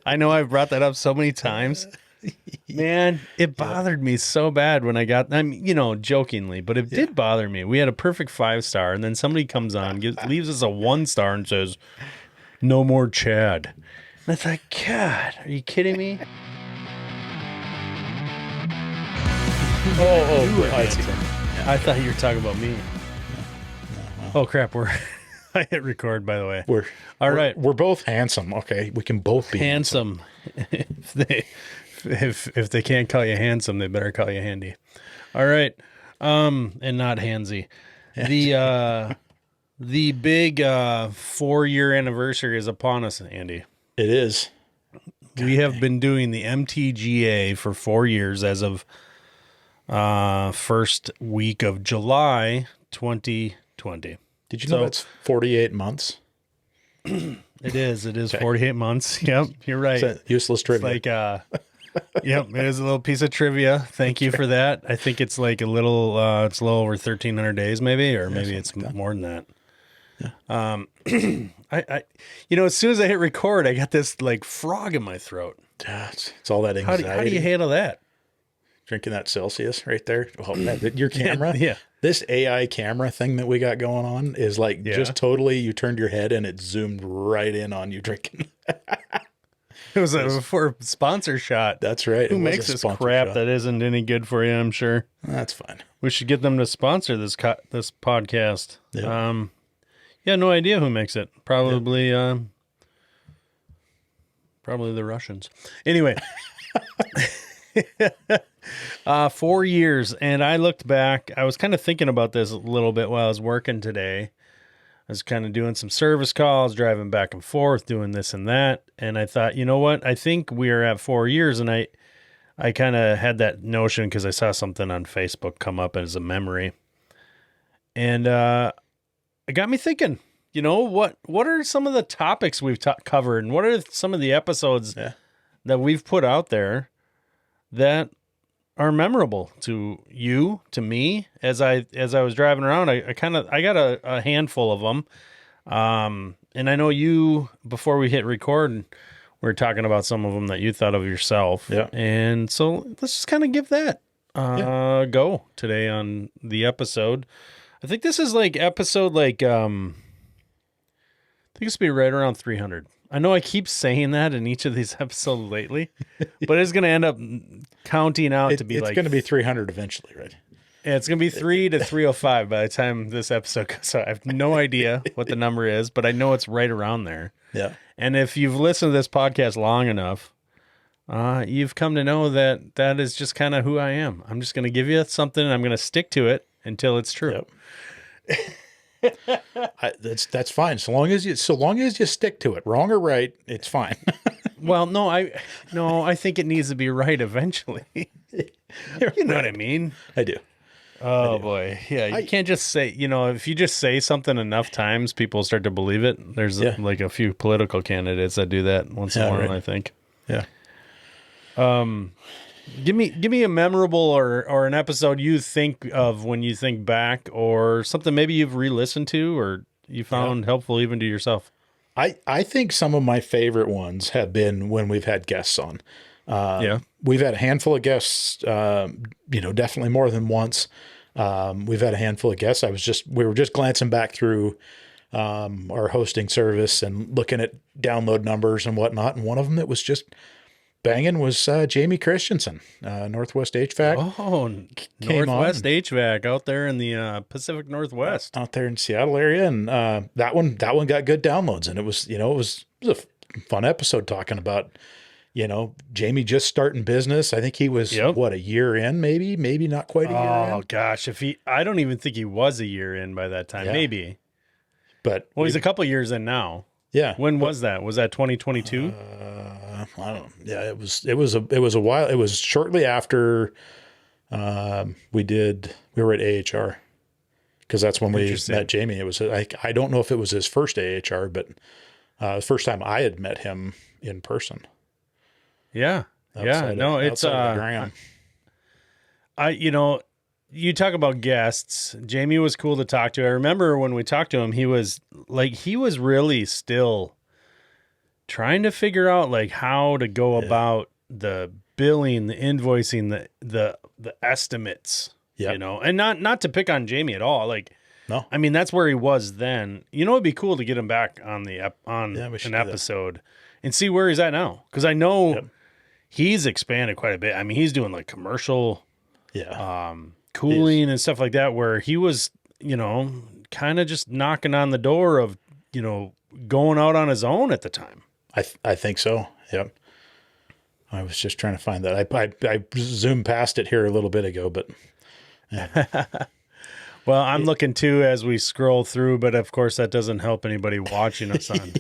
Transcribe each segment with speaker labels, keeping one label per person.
Speaker 1: I know I've brought that up so many times. Man, it bothered me so bad when I got, jokingly, but it did bother me. We had a perfect 5-star, and then somebody comes on, leaves us a 1-star and says, "No more Chad." And it's like, God, are you kidding me? I thought you were talking about me. No. Oh, crap. I hit record, by the way.
Speaker 2: We're both handsome. Okay. We can both be
Speaker 1: handsome. If they can't call you handsome, they better call you handy. All right. And not handsy. The big 4-year anniversary is upon us, Andy.
Speaker 2: It is.
Speaker 1: We have been doing the MTGA for 4 years as of first week of July 2020.
Speaker 2: Did you know that's 48 months?
Speaker 1: It is. It is 48 months. Yep, you're right.
Speaker 2: It's useless trivia.
Speaker 1: It's like, yep, it is a little piece of trivia. Thank you for that. I think it's like it's a little over 1,300 days, maybe, or maybe it's more than that. Yeah. I as soon as I hit record, I got this like frog in my throat.
Speaker 2: It's all that anxiety.
Speaker 1: How do you handle that?
Speaker 2: Drinking that Celsius right there. Oh, man, your camera.
Speaker 1: Yeah.
Speaker 2: This AI camera thing that we got going on is like just totally, you turned your head and it zoomed right in on you drinking.
Speaker 1: It was for a sponsor shot.
Speaker 2: That's right.
Speaker 1: Who makes this crap that isn't any good for you, I'm sure.
Speaker 2: That's fine.
Speaker 1: We should get them to sponsor this podcast.
Speaker 2: Yeah.
Speaker 1: No idea who makes it. Probably the Russians. Anyway. 4 years, and I looked back. I was kind of thinking about this a little bit while I was working today. I was kind of doing some service calls, driving back and forth, doing this and that, and I thought, you know what? I think we are at 4 years, and I kind of had that notion because I saw something on Facebook come up as a memory, and it got me thinking. You know, what are some of the topics we've covered, and what are some of the episodes that we've put out there that are memorable to you, to me, as I was driving around? I got a handful of them. And I know you, before we hit record, we were talking about some of them that you thought of yourself. Yeah. And so let's just kind of give that a go today on the episode. I think this is like episode I think it's going to be right around 300. I know I keep saying that in each of these episodes lately, but it's going to end up counting out to be
Speaker 2: it's going to be 300 eventually, right?
Speaker 1: Yeah, it's going to be 3 to 305 by the time this episode goes out. I have no idea what the number is, but I know it's right around there.
Speaker 2: Yeah.
Speaker 1: And if you've listened to this podcast long enough, you've come to know that is just kind of who I am. I'm just going to give you something, and I'm going to stick to it until it's true.
Speaker 2: Yep. That's fine. So long as you stick to it, wrong or right, it's fine.
Speaker 1: Well, no, I think it needs to be right eventually. You know what I mean?
Speaker 2: I do.
Speaker 1: Oh boy. Yeah. You can't just say, if you just say something enough times, people start to believe it. There's like a few political candidates that do that once in a while, I think.
Speaker 2: Yeah.
Speaker 1: Give me a memorable or an episode you think of when you think back, or something maybe you've re-listened to or you found helpful even to yourself.
Speaker 2: I think some of my favorite ones have been when we've had guests on. We've had a handful of guests, definitely more than once. We've had a handful of guests. We were just glancing back through our hosting service and looking at download numbers and whatnot. And one of them that was just banging was Jamie Christensen, Northwest HVAC.
Speaker 1: Oh, Northwest HVAC out there in the Pacific Northwest,
Speaker 2: out there in Seattle area, and that one got good downloads, and it was a fun episode talking about Jamie just starting business. I think he was a year in, maybe not quite a year in.
Speaker 1: Oh gosh, I don't even think he was a year in by that time, maybe.
Speaker 2: But
Speaker 1: he's a couple years in now.
Speaker 2: Yeah.
Speaker 1: When was that? Was that 2022?
Speaker 2: I don't know. Yeah, it was a while. It was shortly after we were at AHR, because that's when we met Jamie. It was I don't know if it was his first AHR, but the first time I had met him in person.
Speaker 1: Yeah. It's you talk about guests. Jamie was cool to talk to. I remember when we talked to him, he was really still trying to figure out like how to go about the billing, the invoicing, the estimates, you know, and not to pick on Jamie at all. Like,
Speaker 2: no,
Speaker 1: I mean, that's where he was then. You know, it'd be cool to get him back on an episode and see where he's at now. Cause I know he's expanded quite a bit. I mean, he's doing like commercial, cooling and stuff like that, where he was, you know, kind of just knocking on the door of, you know, going out on his own at the time.
Speaker 2: I think so. Yep. I was just trying to find that. I zoomed past it here a little bit ago, but
Speaker 1: well, I'm looking too as we scroll through, but of course that doesn't help anybody watching us on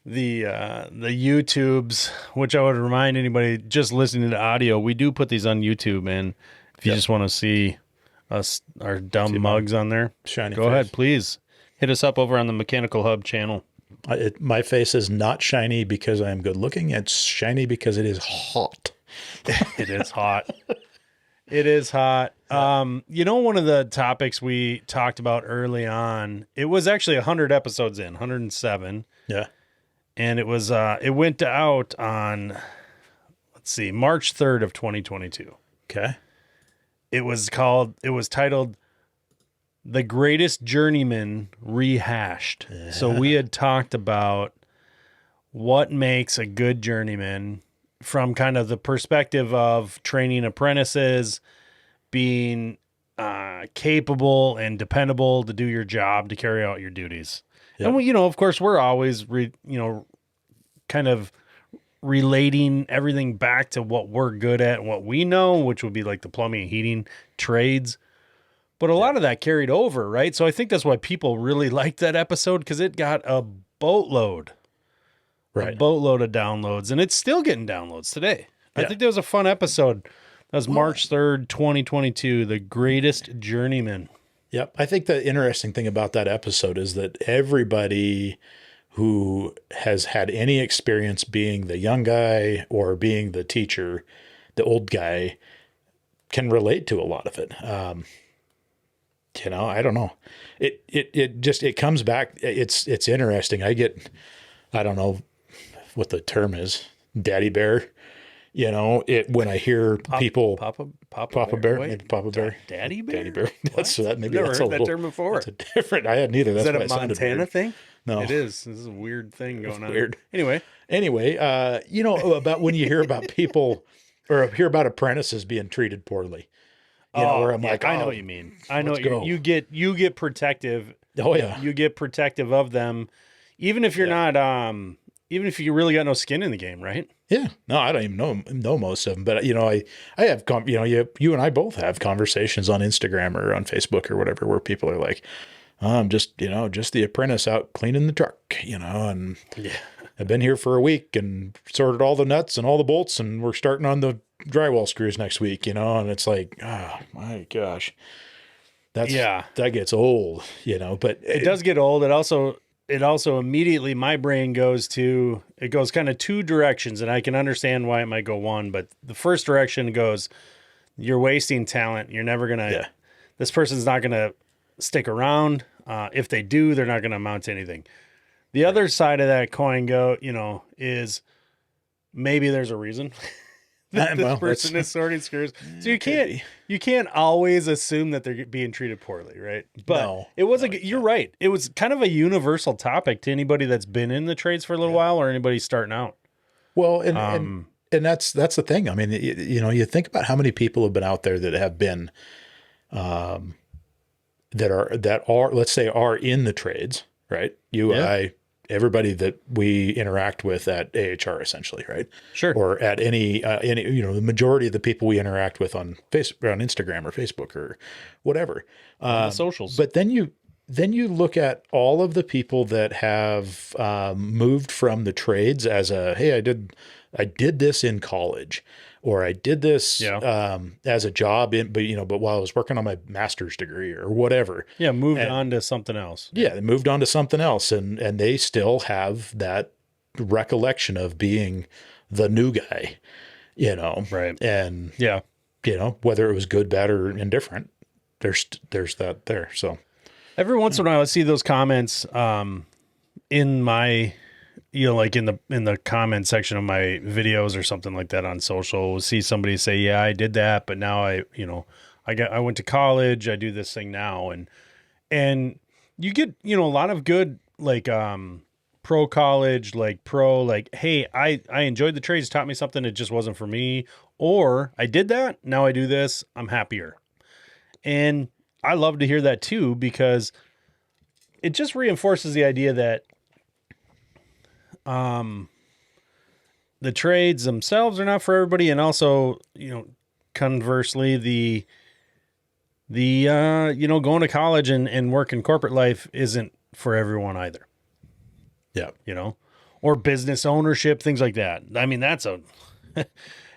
Speaker 1: the YouTubes, which I would remind anybody just listening to audio, we do put these on YouTube, and if you just want to see us, our dumb mugs on there, go ahead, please hit us up over on the Mechanical Hub channel.
Speaker 2: My face is not shiny because I am good looking. It's shiny because it is hot.
Speaker 1: It is hot. It is hot. You know, one of the topics we talked about early on, it was actually 100 episodes in, 107.
Speaker 2: Yeah.
Speaker 1: And it was, it went out on, let's see, March 3rd of 2022.
Speaker 2: Okay.
Speaker 1: It was titled The Greatest Journeyman Rehashed. Yeah. So we had talked about what makes a good journeyman from kind of the perspective of training apprentices, being capable and dependable to do your job, to carry out your duties. Yep. And we, you know, of course, we're always, kind of relating everything back to what we're good at and what we know, which would be like the plumbing and heating trades. But a lot of that carried over, right? So I think that's why people really liked that episode, because it got a boatload. Right. A boatload of downloads, and it's still getting downloads today. Yeah. I think that was a fun episode. That was March 3rd, 2022, The Greatest Journeyman.
Speaker 2: Yep. I think the interesting thing about that episode is that everybody who has had any experience being the young guy or being the teacher, the old guy, can relate to a lot of it. You know, I don't know. It comes back. It's interesting. I don't know what the term is, daddy bear. You know, when I hear people Papa Bear, maybe Papa Bear,
Speaker 1: Daddy Bear,
Speaker 2: Daddy Bear. That's maybe
Speaker 1: never
Speaker 2: that's
Speaker 1: heard
Speaker 2: a little,
Speaker 1: that term before.
Speaker 2: That's a different. I hadn't either. That's
Speaker 1: is that a Montana thing?
Speaker 2: No,
Speaker 1: it is. This is a weird thing going on.
Speaker 2: Weird.
Speaker 1: Anyway,
Speaker 2: you know about when you hear about people or hear about apprentices being treated poorly. You know, where I'm like,
Speaker 1: I know what you mean. I know you get protective.
Speaker 2: Oh yeah,
Speaker 1: you get protective of them, even if you're not. Even if you really got no skin in the game, right?
Speaker 2: Yeah. No, I don't even know most of them. But, you know, I have, you and I both have conversations on Instagram or on Facebook or whatever, where people are like, I'm just the apprentice out cleaning the truck, you know, and I've been here for a week and sorted all the nuts and all the bolts, and we're starting on the drywall screws next week, you know, and it's like, oh my gosh, that gets old, you know, but
Speaker 1: it does get old. It also immediately, my brain goes kind of two directions, and I can understand why it might go one, but the first direction goes, you're wasting talent. You're never going to, this person's not going to stick around. If they do, they're not going to amount to anything. The other side of that coin is maybe there's a reason that this person is sorting screws. So you can't always assume that they're being treated poorly, right? But you're right. It was kind of a universal topic to anybody that's been in the trades for a little while or anybody starting out.
Speaker 2: Well, and that's the thing. I mean, you think about how many people have been out there that have been, that are let's say are in the trades, right? I, everybody that we interact with at AHR, essentially, right?
Speaker 1: Sure.
Speaker 2: Or at any the majority of the people we interact with on Facebook, on Instagram or Facebook or whatever,
Speaker 1: the socials.
Speaker 2: But then you look at all of the people that have moved from the trades as hey, I did this in college, or I did this as a job but while I was working on my master's degree or whatever.
Speaker 1: Yeah, moved on to something else.
Speaker 2: Yeah, they moved on to something else, and they still have that recollection of being the new guy, you know.
Speaker 1: Right.
Speaker 2: And whether it was good, bad, or indifferent, there's that there. So
Speaker 1: every once in a while I see those comments, in my, like in the comment section of my videos or something like that on social, see somebody say, yeah, I did that, but now I went to college, I do this thing now. And you get, a lot of good, like, pro college, like hey, I enjoyed the trades, taught me something, it just wasn't for me. Or I did that, now I do this, I'm happier. And I love to hear that too, because it just reinforces the idea that the trades themselves are not for everybody. And also, conversely, the going to college and working corporate life isn't for everyone either.
Speaker 2: Yeah.
Speaker 1: Or business ownership, things like that. I mean,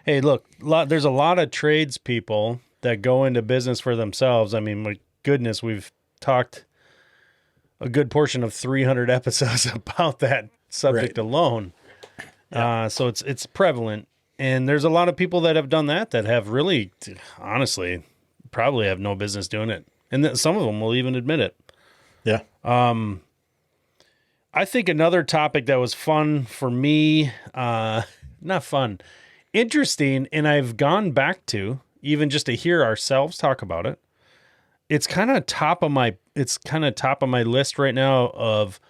Speaker 1: hey, look, there's a lot of tradespeople that go into business for themselves. I mean, my goodness, we've talked a good portion of 300 episodes about that subject alone. Yeah. So it's prevalent. And there's a lot of people that have done that have really, honestly, probably have no business doing it. And some of them will even admit it.
Speaker 2: Yeah.
Speaker 1: I think another topic that was fun for me, not fun, interesting, and I've gone back to even just to hear ourselves talk about it. It's kind of top of my list right now of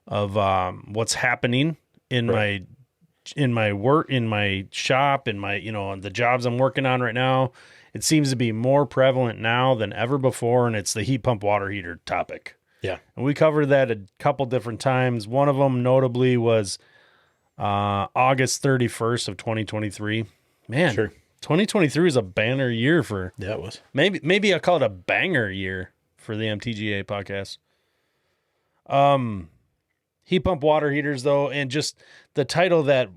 Speaker 1: what's happening in my work, in my shop, in my, the jobs I'm working on right now. It seems to be more prevalent now than ever before, and it's the heat pump water heater topic.
Speaker 2: Yeah.
Speaker 1: And we covered that a couple different times. One of them notably was August 31st of 2023. Man, sure. 2023 is a banner year for...
Speaker 2: Yeah, it was.
Speaker 1: Maybe I'll call it a banger year for the MTGA podcast. Heat pump water heaters, though, and just the title that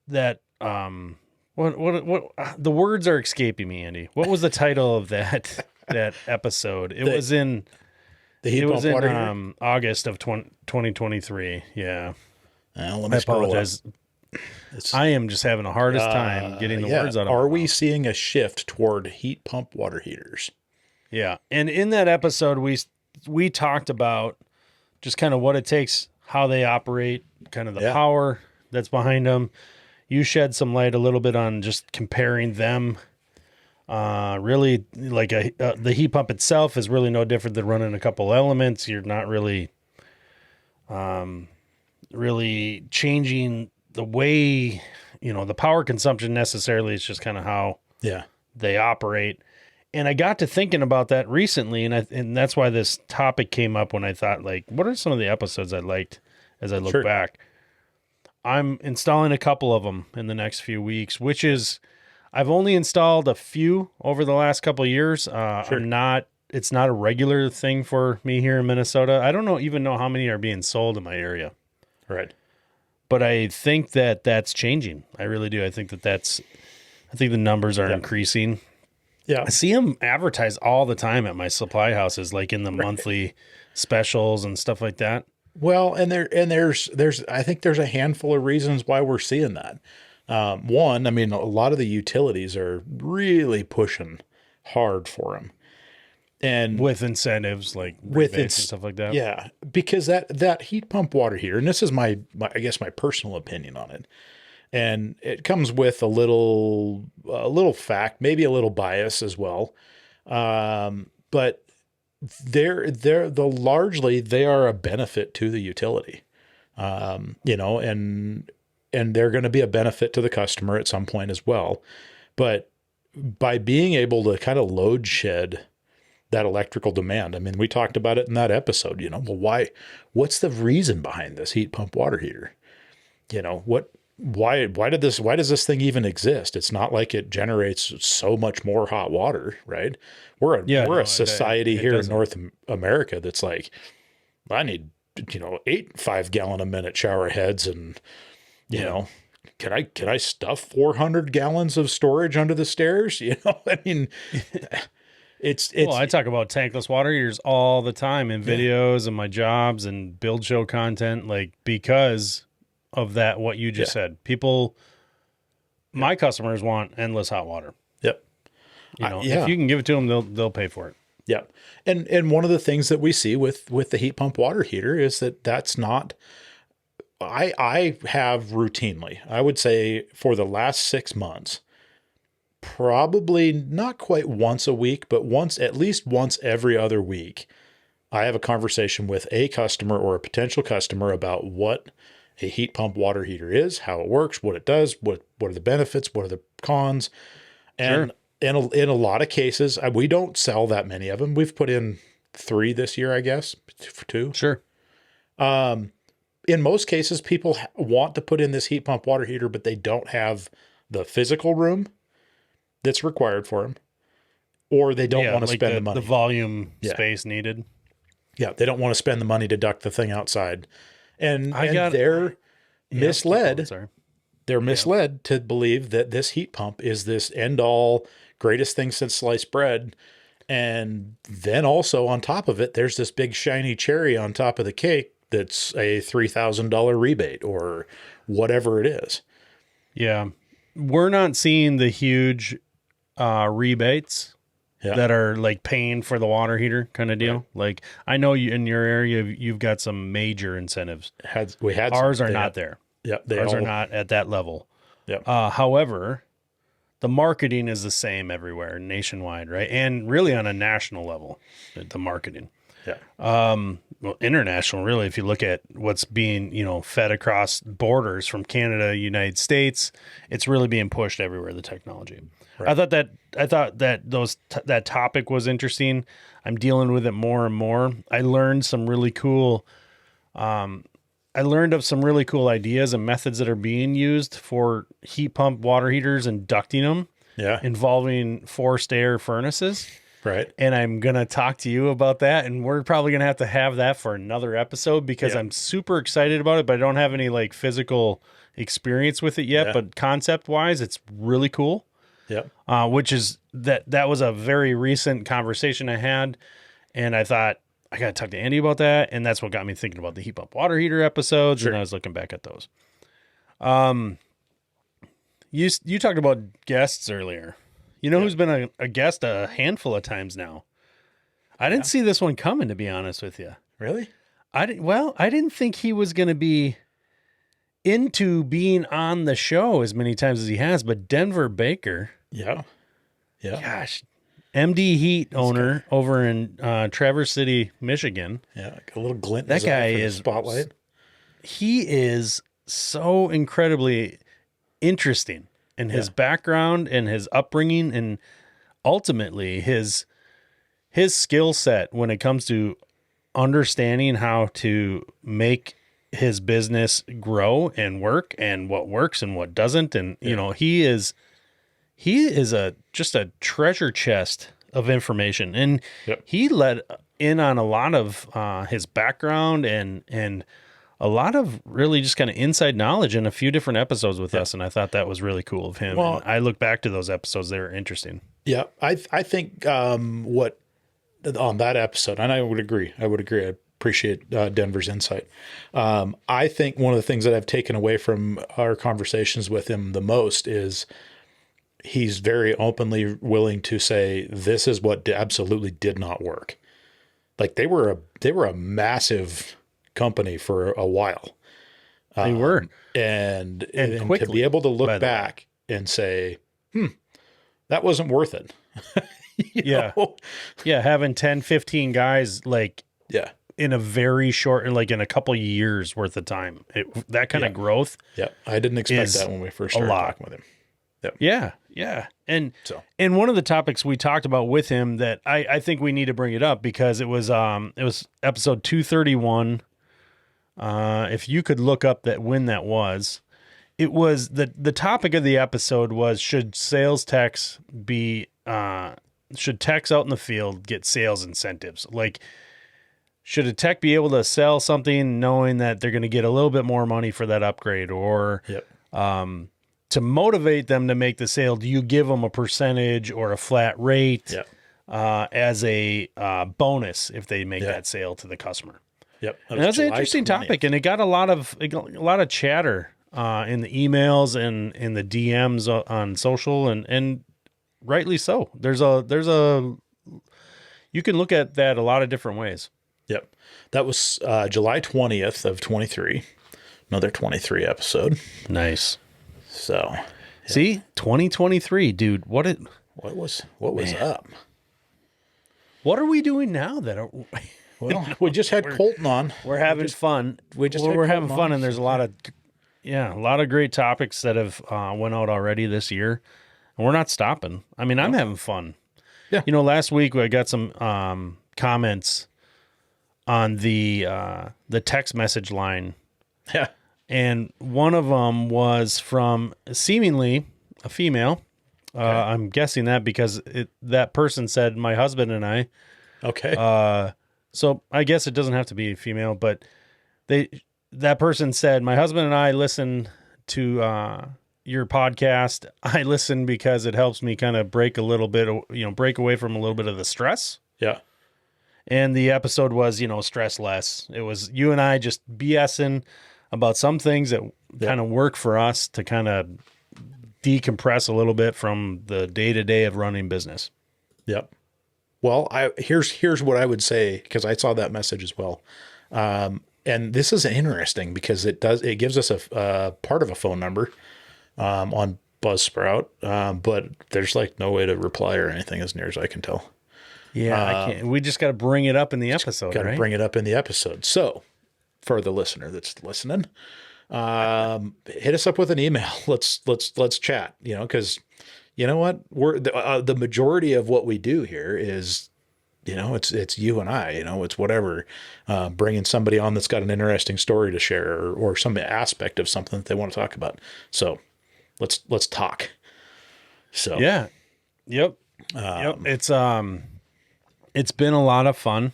Speaker 1: what the words are escaping me, Andy. What was the title of that episode? It was in
Speaker 2: the heat pump water heater?
Speaker 1: August of 2023. Yeah.
Speaker 2: Let me
Speaker 1: I apologize. I am just having the hardest time getting the words out of my mouth.
Speaker 2: Are we seeing a shift toward heat pump water heaters?
Speaker 1: Yeah. And in that episode, we talked about just kind of what it takes, how they operate, kind of the power that's behind them. You shed some light a little bit on just comparing them. Really, like the heat pump itself is really no different than running a couple elements. You're not really changing the way, the power consumption necessarily. It's just kind of how they operate. And I got to thinking about that recently, and that's why this topic came up when I thought, like, what are some of the episodes I liked as I look back? I'm installing a couple of them in the next few weeks, which is, I've only installed a few over the last couple of years. It's not a regular thing for me here in Minnesota. I don't even know how many are being sold in my area.
Speaker 2: Right.
Speaker 1: But I think that that's changing. I really do. I think the numbers are increasing.
Speaker 2: Yeah.
Speaker 1: I see them advertised all the time at my supply houses, like in the monthly specials and stuff like that.
Speaker 2: Well, and there's I think there's a handful of reasons why we're seeing that. One, I mean, a lot of the utilities are really pushing hard for them, and
Speaker 1: with incentives like rebates and stuff like that.
Speaker 2: Yeah, because that heat pump water heater, and this is my I guess my personal opinion on it, and it comes with a little fact, maybe a little bias as well, but largely they are a benefit to the utility, and they're going to be a benefit to the customer at some point as well. But by being able to kind of load shed that electrical demand, I mean, we talked about it in that episode, well, what's the reason behind this heat pump water heater? Why does this thing even exist? It's not like it generates so much more hot water, right? We're a society here in North America that's like, I need, 8 5-gallon a minute shower heads, and can I stuff 400 gallons of storage under the stairs? I mean, it's
Speaker 1: well, I talk about tankless water heaters all the time in videos and my jobs and build show content, like, because of that, what you just said. People, my customers want endless hot water.
Speaker 2: Yep.
Speaker 1: If you can give it to them, they'll pay for it.
Speaker 2: Yeah. And one of the things that we see with the heat pump water heater is that's not, I have routinely, I would say for the last 6 months, probably not quite once a week, but at least once every other week, I have a conversation with a customer or a potential customer about what a heat pump water heater is, how it works, what it does, what are the benefits, what are the cons. And in a lot of cases, we don't sell that many of them. We've put in 3 this year, I guess, 2.
Speaker 1: Sure.
Speaker 2: In most cases, people want to put in this heat pump water heater, but they don't have the physical room that's required for them, or they don't want to spend the money.
Speaker 1: The volume space needed.
Speaker 2: Yeah, they don't want to spend the money to duct the thing outside. And they're misled. They're misled to believe that this heat pump is this end all greatest thing since sliced bread. And then also on top of it, there's this big shiny cherry on top of the cake that's a $3,000 rebate or whatever it is.
Speaker 1: Yeah. We're not seeing the huge rebates that are like paying for the water heater kind of deal. Right. Like I know you in your area, you've got some major incentives. Ours are not there.
Speaker 2: Yeah.
Speaker 1: Ours are not at that level.
Speaker 2: Yeah.
Speaker 1: However, the marketing is the same everywhere nationwide, right? And really on a national level, the marketing.
Speaker 2: Yeah.
Speaker 1: Well, international, really, if you look at what's being, fed across borders from Canada, United States, it's really being pushed everywhere, the technology. Right. I thought that that topic was interesting. I'm dealing with it more and more. I learned of some really cool ideas and methods that are being used for heat pump water heaters and ducting them.
Speaker 2: Yeah.
Speaker 1: Involving forced air furnaces.
Speaker 2: Right.
Speaker 1: And I'm going to talk to you about that. And we're probably going to have that for another episode because I'm super excited about it, but I don't have any like physical experience with it yet. But concept wise, it's really cool.
Speaker 2: Yeah.
Speaker 1: Which is that was a very recent conversation I had. And I thought I got to talk to Andy about that. And that's what got me thinking about the heat pump water heater episodes. Sure. And I was looking back at those. You talked about guests earlier. Who's been a guest a handful of times now? I didn't see this one coming, to be honest with you.
Speaker 2: Really?
Speaker 1: I didn't think he was going to be into being on the show as many times as he has, but Denver Baker.
Speaker 2: Yeah. Yeah.
Speaker 1: Gosh. MD Heat owner over in Traverse City, Michigan.
Speaker 2: Yeah. A little glint.
Speaker 1: That guy is
Speaker 2: spotlight.
Speaker 1: He is so incredibly interesting. And his background and his upbringing and ultimately his skill set when it comes to understanding how to make his business grow and work and what works and what doesn't. And, he is just a treasure chest of information. And he let in on a lot of his background and a lot of really just kind of inside knowledge in a few different episodes with us. And I thought that was really cool of him. Well, and I look back to those episodes. They were interesting.
Speaker 2: Yeah. I think what on that episode, and I would agree. I appreciate Denver's insight. I think one of the things that I've taken away from our conversations with him the most is he's very openly willing to say, this is what absolutely did not work. Like they were a massive company for a while.
Speaker 1: They were.
Speaker 2: And
Speaker 1: quickly,
Speaker 2: to be able to look back and say, that wasn't worth it.
Speaker 1: Yeah. Having 10, 15 guys in a very short, like in a couple of years worth of time, that kind of growth.
Speaker 2: Yeah. I didn't expect that when we first started talking with him.
Speaker 1: Yep. Yeah. Yeah. And one of the topics we talked about with him that I think we need to bring it up because it was episode 231. If you could look up when that was, it was the topic of the episode was, should techs out in the field get sales incentives? Like, should a tech be able to sell something knowing that they're going to get a little bit more money for that upgrade, or, to motivate them to make the sale, do you give them a percentage or a flat rate, as a, bonus if they make that sale to the customer?
Speaker 2: Yep.
Speaker 1: And that's an interesting topic, and it got a lot of chatter in the emails and in the DMs on social, and rightly so. There's a you can look at that a lot of different ways.
Speaker 2: Yep. That was July 20th of 23. Another 23 episode.
Speaker 1: Nice.
Speaker 2: So, yeah.
Speaker 1: See, 2023, dude. What
Speaker 2: was up?
Speaker 1: What are we doing now that are
Speaker 2: Well, we just had Colton on.
Speaker 1: We're having fun. We're having fun, and there's a lot of great topics that have went out already this year, and we're not stopping. I mean, I'm having fun.
Speaker 2: Yeah.
Speaker 1: Last week I got some comments on the text message line.
Speaker 2: Yeah.
Speaker 1: And one of them was from seemingly a female. Okay. I'm guessing that because that person said my husband and I.
Speaker 2: Okay.
Speaker 1: So I guess it doesn't have to be a female, but that person said my husband and I listen to your podcast. I listen because it helps me kind of break away from a little bit of the stress.
Speaker 2: Yeah.
Speaker 1: And the episode was, stress less. It was you and I just BSing about some things that kind of work for us to kind of decompress a little bit from the day-to-day of running business.
Speaker 2: Yep. Well, here's what I would say, because I saw that message as well. And this is interesting because it gives us a part of a phone number on Buzzsprout, but there's like no way to reply or anything as near as I can tell.
Speaker 1: Yeah, I can't. We just got to bring it up in the episode,
Speaker 2: right? Got to bring it up in the episode. So, for the listener that's listening, hit us up with an email. Let's chat. Because you know what, we're the majority of what we do here is, it's you and I. It's whatever, bringing somebody on that's got an interesting story to share or some aspect of something that they want to talk about. So, let's talk. So
Speaker 1: yeah, yep. It's been a lot of fun.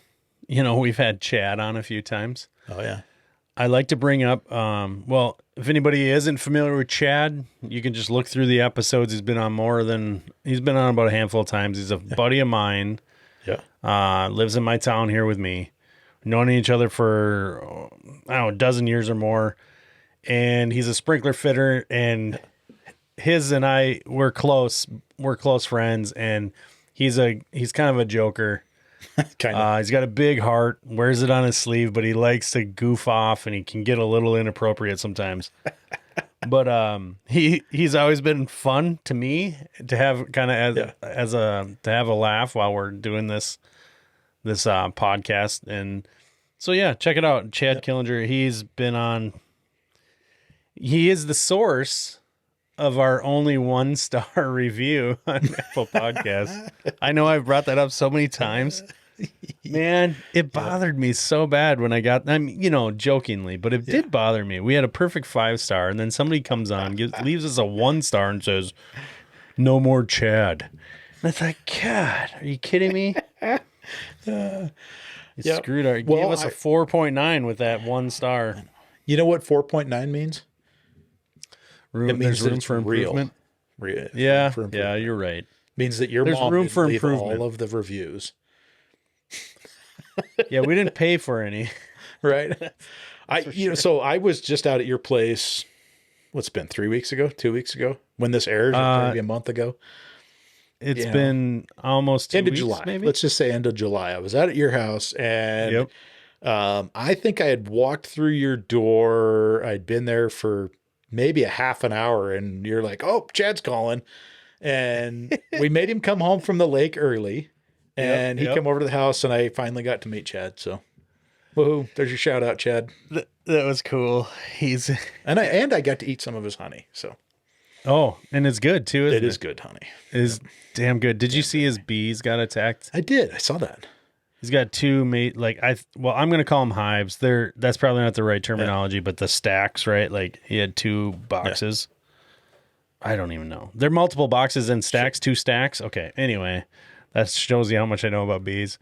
Speaker 1: We've had Chad on a few times.
Speaker 2: Oh, yeah.
Speaker 1: I like to bring up, if anybody isn't familiar with Chad, you can just look through the episodes. He's been on about a handful of times. He's a buddy of mine.
Speaker 2: Yeah.
Speaker 1: Lives in my town here with me. Known each other for, a dozen years or more. And he's a sprinkler fitter, and his and I, we're close friends, and he's kind of a joker.
Speaker 2: Kind of.
Speaker 1: He's got a big heart, wears it on his sleeve, but he likes to goof off, and he can get a little inappropriate sometimes. But he's always been fun to me to have kind of to have a laugh while we're doing this podcast. And so yeah, check it out, Chad Killinger. He's been on. He is the source of our only 1-star review on Apple Podcasts. I know I've brought that up so many times. Man, it bothered me so bad when I got, jokingly, but it did bother me. We had a perfect 5-star, and then somebody comes on, leaves us a 1-star and says, "No more Chad." And it's like, God, are you kidding me? Screwed our, gave us a 4.9 with that 1-star.
Speaker 2: You know what 4.9 means?
Speaker 1: It means room for improvement. Yeah, you're right.
Speaker 2: Means that your mom room for improvement. All of the reviews.
Speaker 1: Yeah, we didn't pay for any.
Speaker 2: Right. So I was just out at your place. What's it been, 3 weeks ago, 2 weeks ago? When this airs, maybe a month ago.
Speaker 1: It's been almost 2
Speaker 2: end
Speaker 1: weeks,
Speaker 2: of July.
Speaker 1: Maybe.
Speaker 2: Let's just say end of July. I was out at your house, and I think I had walked through your door. I'd been there for maybe a half an hour, and you're like, "Oh, Chad's calling." And we made him come home from the lake early, and he came over to the house, and I finally got to meet Chad. So, woohoo! There's your shout out, Chad.
Speaker 1: That was cool.
Speaker 2: and I got to eat some of his honey. So,
Speaker 1: and it's good too. Isn't
Speaker 2: it is good honey.
Speaker 1: It is damn good. Did you see his bees got attacked?
Speaker 2: I did. I saw that.
Speaker 1: He's got two I'm going to call them hives. That's probably not the right terminology, but the stacks, right? Like he had 2 boxes. Yeah. I don't even know. They're multiple boxes and stacks, 2 stacks. Okay. Anyway, that shows you how much I know about bees.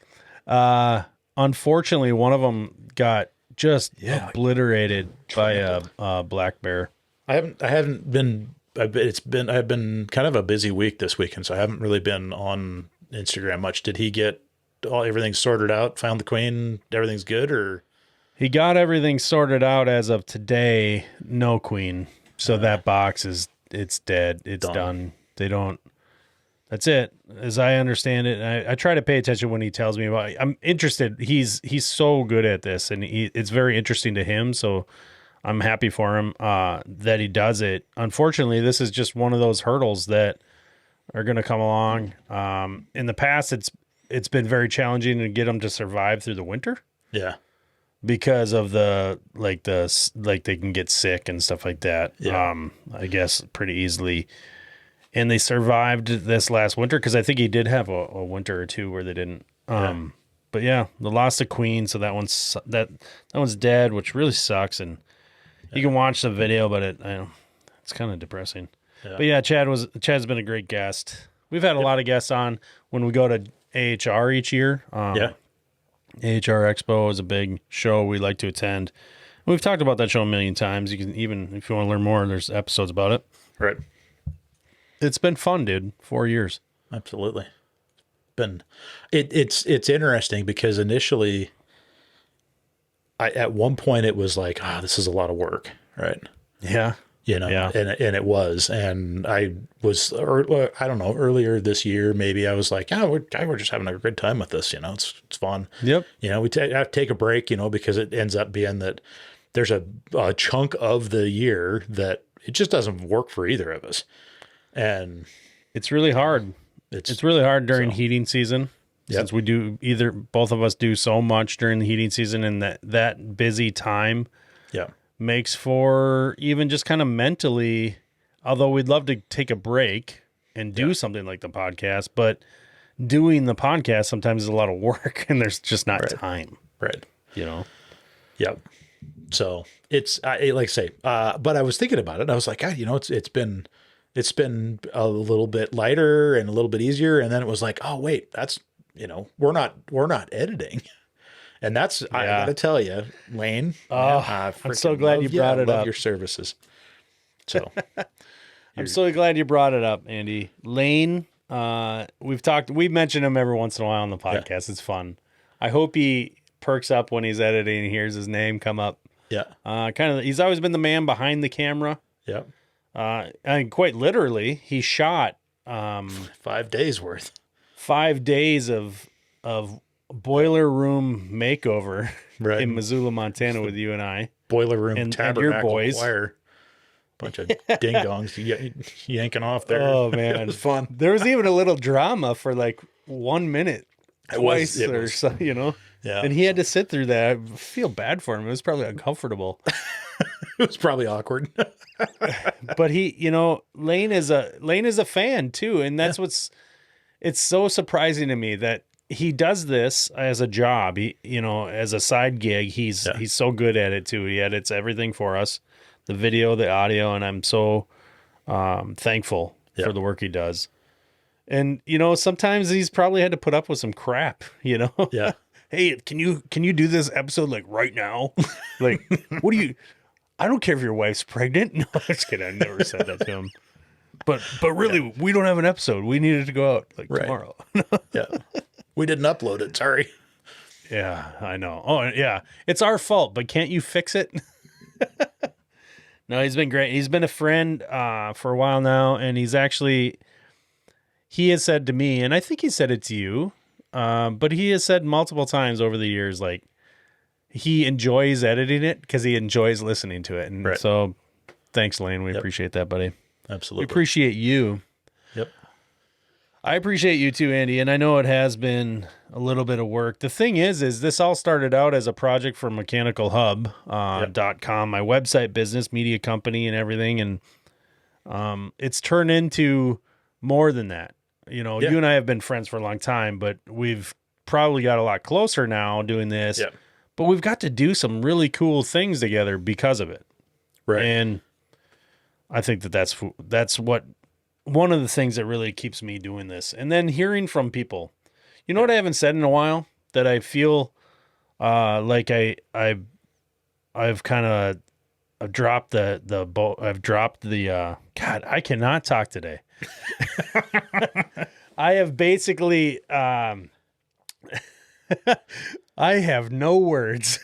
Speaker 1: Unfortunately, one of them got just obliterated by a black bear. I've
Speaker 2: been kind of a busy week this weekend, so I haven't really been on Instagram much. Did he get everything sorted out, found the queen, everything's good? Or
Speaker 1: he got everything sorted out as of today? No queen. So that box it's dead. It's done. They don't That's it, as I understand it. I try to pay attention when he tells me about it. I'm interested. He's so good at this, and it's very interesting to him. So I'm happy for him that he does it. Unfortunately, this is just one of those hurdles that are going to come along. In the past, it's been very challenging to get them to survive through the winter.
Speaker 2: Yeah,
Speaker 1: because of they can get sick and stuff like that.
Speaker 2: Yeah.
Speaker 1: I guess pretty easily. And they survived this last winter because I think he did have a winter or two where they didn't. But yeah, the loss of Queen, so that one's dead, which really sucks. And you can watch the video, but it's kind of depressing. Yeah. But yeah, Chad's been a great guest. We've had a lot of guests on when we go to AHR each year. AHR Expo is a big show we like to attend. We've talked about that show a million times. You can, even if you want to learn more, there's episodes about it.
Speaker 2: Right.
Speaker 1: It's been fun, dude. 4 years.
Speaker 2: Absolutely. It's interesting because initially at one point it was like, this is a lot of work, right?
Speaker 1: Yeah.
Speaker 2: And it was, and I was, I don't know, earlier this year, maybe I was like, we're just having a good time with this. It's fun.
Speaker 1: Yep.
Speaker 2: We have to take a break, because it ends up being that there's a chunk of the year that it just doesn't work for either of us. And
Speaker 1: it's really hard. It's really hard during heating season, since both of us do so much during the heating season, and that busy time makes for even just kind of mentally, although we'd love to take a break and do something like the podcast, but doing the podcast sometimes is a lot of work and there's just not time.
Speaker 2: Right.
Speaker 1: Yep.
Speaker 2: So it's, like I say, but I was thinking about it. I was like, it's been a little bit lighter and a little bit easier. And then it was like, oh wait, that's, we're not editing. And that's, I gotta tell you, Lane,
Speaker 1: I'm so glad you brought it up.
Speaker 2: Your services. So
Speaker 1: I'm so glad you brought it up, Andy. Lane, we mention him every once in a while on the podcast. Yeah. It's fun. I hope he perks up when he's editing and hears his name come up.
Speaker 2: Yeah.
Speaker 1: He's always been the man behind the camera.
Speaker 2: Yeah.
Speaker 1: And quite literally, he shot
Speaker 2: 5 days worth.
Speaker 1: 5 days of boiler room makeover in Missoula, Montana with you and I.
Speaker 2: Boiler room and tabernacle
Speaker 1: boys.
Speaker 2: Choir. Bunch of ding-dongs yanking off there.
Speaker 1: Oh, man.
Speaker 2: It was fun.
Speaker 1: There was even a little drama for like 1 minute. It was. So,
Speaker 2: Yeah.
Speaker 1: And he had to sit through that. I feel bad for him. It was probably uncomfortable.
Speaker 2: It was probably awkward.
Speaker 1: But Lane is a fan too. And that's it's so surprising to me that he does this as a job. He, as a side gig, he's so good at it too. He edits everything for us, the video, the audio, and I'm so thankful for the work he does. And sometimes he's probably had to put up with some crap.
Speaker 2: Yeah.
Speaker 1: Hey, can you do this episode like right now? Like, what do you? I don't care if your wife's pregnant. No, I'm just kidding. I never said that to him. But really, we don't have an episode. We needed to go out tomorrow.
Speaker 2: Yeah. We didn't upload it. Sorry.
Speaker 1: Yeah, I know. Oh, yeah. It's our fault, but can't you fix it? No, he's been great. He's been a friend for a while now, and he has said to me, and I think he said it to you, but he has said multiple times over the years, like, he enjoys editing it because he enjoys listening to it. And so thanks, Lane. We appreciate that, buddy.
Speaker 2: Absolutely.
Speaker 1: We appreciate you.
Speaker 2: Yep.
Speaker 1: I appreciate you too, Andy. And I know it has been a little bit of work. The thing is this all started out as a project for mechanicalhub.com, my website business, media company and everything. And it's turned into more than that. You and I have been friends for a long time, but we've probably got a lot closer now doing this.
Speaker 2: Yep.
Speaker 1: But we've got to do some really cool things together because of it.
Speaker 2: Right.
Speaker 1: And I think that's what one of the things that really keeps me doing this. And then hearing from people. You know what I haven't said in a while that I feel like I've kind of dropped the boat. I've dropped the God, I cannot talk today. I have basically I have no words.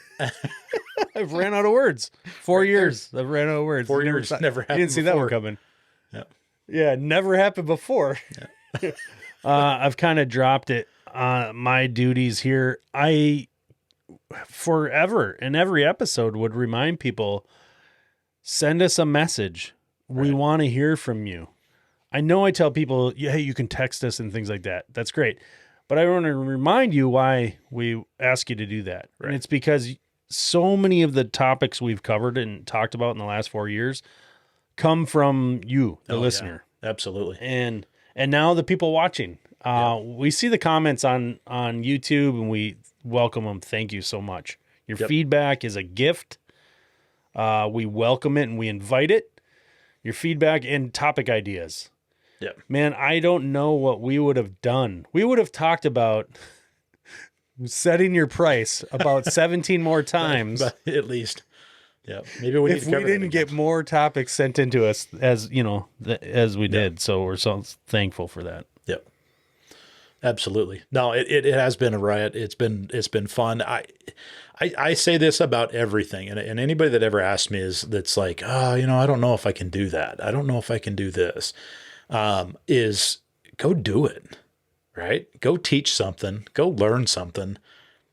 Speaker 1: I've ran out of words. 4 years. I've ran out of words.
Speaker 2: 4 years. Never happened.
Speaker 1: You didn't see that one coming.
Speaker 2: Yeah.
Speaker 1: Yeah. Never happened before.
Speaker 2: Yeah.
Speaker 1: I've kind of dropped it. My duties here. I forever in every episode would remind people, send us a message. We want to hear from you. I know I tell people, hey, you can text us and things like that. That's great. But I want to remind you why we ask you to do that. Right. And it's because so many of the topics we've covered and talked about in the last 4 years come from you, the listener.
Speaker 2: Yeah. Absolutely.
Speaker 1: And now the people watching. We see the comments on YouTube and we welcome them. Thank you so much. Your feedback is a gift. We welcome it and we invite it. Your feedback and topic ideas.
Speaker 2: Yeah.
Speaker 1: Man, I don't know what we would have done. We would have talked about setting your price about 17 more times.
Speaker 2: At least. Yeah. Maybe we
Speaker 1: if we didn't get more topics sent into us as we did. So we're so thankful for that.
Speaker 2: Yep. Absolutely. No, it has been a riot. It's been fun. I say this about everything, and anybody that ever asked me that's like, I don't know if I can do that. I don't know if I can do this. Is go do it, right? Go teach something. Go learn something.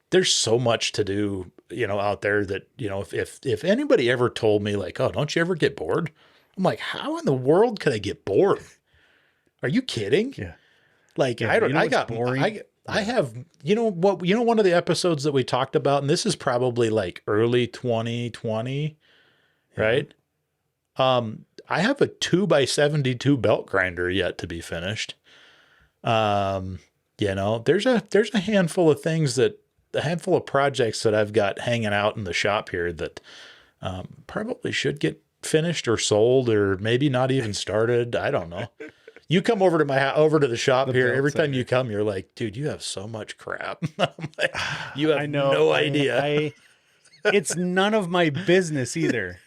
Speaker 2: There's so much to do, out there that, if anybody ever told me like, oh, don't you ever get bored? I'm like, how in the world could I get bored? Are you kidding?
Speaker 1: Yeah.
Speaker 2: Like, yeah, I got boring. I have, one of the episodes that we talked about, and this is probably like early 2020, right? I have a 2x72 belt grinder yet to be finished. There's a handful of things a handful of projects that I've got hanging out in the shop here that probably should get finished or sold or maybe not even started. I don't know. You come over to the shop here. Every time you come, you're like, dude, you have so much crap. I'm like, you have no idea.
Speaker 1: It's none of my business either.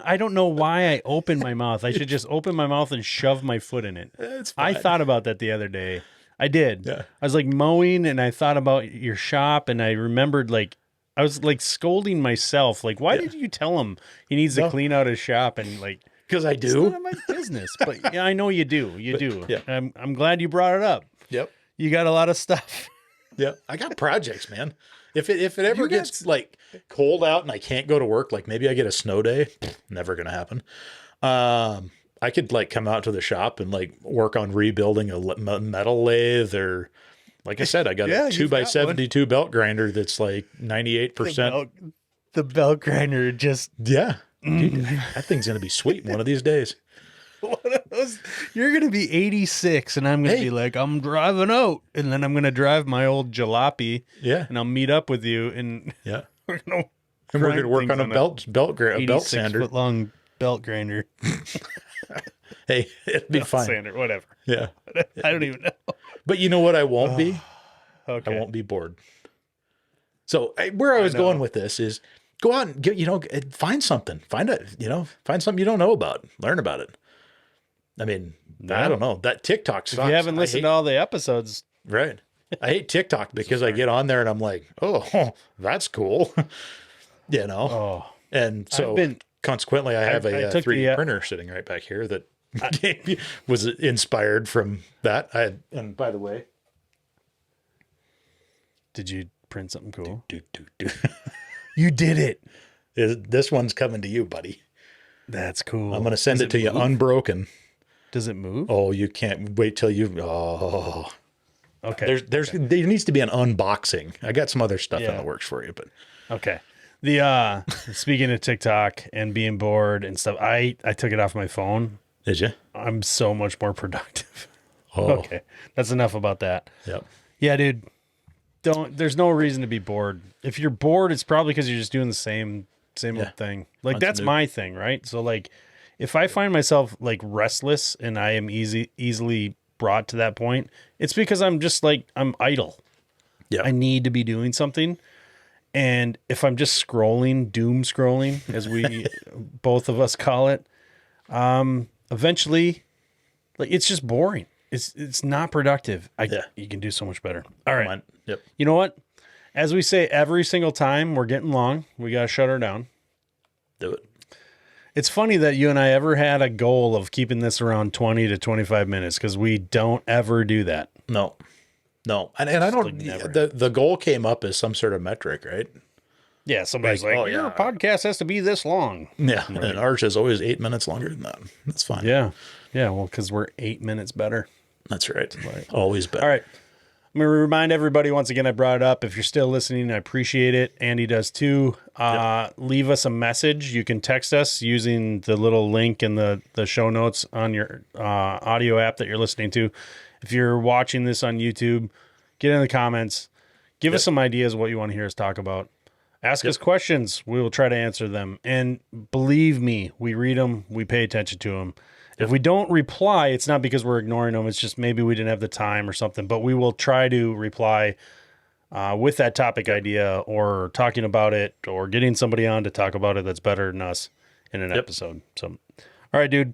Speaker 1: I don't know why I open my mouth. I should just open my mouth and shove my foot in it. I thought about that the other day. I did. Yeah. I was like mowing and I thought about your shop and I remembered I was like scolding myself. Like, why did you tell him he needs to clean out his shop? And like,
Speaker 2: because I do.
Speaker 1: It's none of my business, but yeah, I know you do. You do. Yeah. I'm glad you brought it up.
Speaker 2: Yep.
Speaker 1: You got a lot of stuff.
Speaker 2: Yeah. I got projects, man. If it ever gets like cold out and I can't go to work, like maybe I get a snow day, never going to happen. I could like come out to the shop and like work on rebuilding a metal lathe or like I said, I got a 2x72 belt grinder. That's like 98%.
Speaker 1: The belt grinder just,
Speaker 2: Dude, that thing's going to be sweet one of these days.
Speaker 1: One of those, you're going to be 86 and I'm going to be like, I'm driving out. And then I'm going to drive my old jalopy.
Speaker 2: Yeah.
Speaker 1: And I'll meet up with you. And
Speaker 2: we're going to work on a belt sander.
Speaker 1: 86 foot long belt grinder.
Speaker 2: Hey, it'll be fine.
Speaker 1: Sander, whatever.
Speaker 2: Yeah.
Speaker 1: I don't even know.
Speaker 2: But you know what I won't be?
Speaker 1: Okay.
Speaker 2: I won't be bored. So where I was going with this is, go out and get, find something. Find something you don't know about. Learn about it. I mean, I don't know. That TikTok sucks.
Speaker 1: If you haven't listened to all the episodes.
Speaker 2: Right. I hate TikTok because I get on there and I'm like, oh, that's cool. And so consequently, I have a 3D printer sitting right back here that was inspired from that. And by the way.
Speaker 1: Did you print something cool?
Speaker 2: Do.
Speaker 1: You did it.
Speaker 2: This one's coming to you, buddy.
Speaker 1: That's cool.
Speaker 2: I'm going to send it to you unbroken.
Speaker 1: Does it move?
Speaker 2: Oh, you can't wait till you. Oh,
Speaker 1: okay.
Speaker 2: There needs to be an unboxing. I got some other stuff in the works for you, but
Speaker 1: okay. The speaking of TikTok and being bored and stuff, I took it off my phone.
Speaker 2: Did you?
Speaker 1: I'm so much more productive.
Speaker 2: Oh,
Speaker 1: okay. That's enough about that.
Speaker 2: Yep.
Speaker 1: Yeah, dude. There's no reason to be bored. If you're bored, it's probably because you're just doing the same old thing. Like that's my thing, right? So like if I find myself like restless and I am easily brought to that point, it's because I'm just like I'm idle. Yeah. I need to be doing something. And if I'm just doom scrolling, as we both of us call it, eventually like it's just boring. It's not productive. You can do so much better. All right.
Speaker 2: Yep.
Speaker 1: You know what? As we say every single time, we're getting long. We got to shut her down.
Speaker 2: Do it.
Speaker 1: It's funny that you and I ever had a goal of keeping this around 20 to 25 minutes because we don't ever do that.
Speaker 2: No. And I don't, the goal came up as some sort of metric, right?
Speaker 1: Yeah. Somebody's like, your podcast has to be this long.
Speaker 2: Yeah. Right. And ours is always 8 minutes longer than that. That's fine.
Speaker 1: Yeah. Yeah. Well, because we're 8 minutes better.
Speaker 2: That's right. Always better.
Speaker 1: All right. I'm going to remind everybody once again, I brought it up. If you're still listening, I appreciate it. Andy does too. Leave us a message. You can text us using the little link in the show notes on your audio app that you're listening to. If you're watching this on YouTube, get in the comments. Give us some ideas of what you want to hear us talk about. Ask us questions. We will try to answer them. And believe me, we read them. We pay attention to them. If we don't reply, it's not because we're ignoring them. It's just maybe we didn't have the time or something. But we will try to reply with that topic idea or talking about it or getting somebody on to talk about it that's better than us in an episode. So, all right, dude.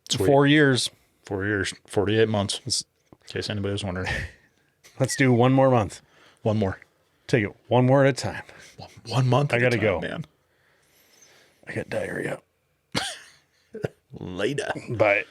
Speaker 2: Sweet.
Speaker 1: 4 years.
Speaker 2: 4 years, 48 months, in case anybody was wondering.
Speaker 1: Let's do one more month.
Speaker 2: One more.
Speaker 1: Take it one more at a time.
Speaker 2: 1 month
Speaker 1: I got to go.
Speaker 2: Man.
Speaker 1: I got diarrhea.
Speaker 2: Later.
Speaker 1: Bye.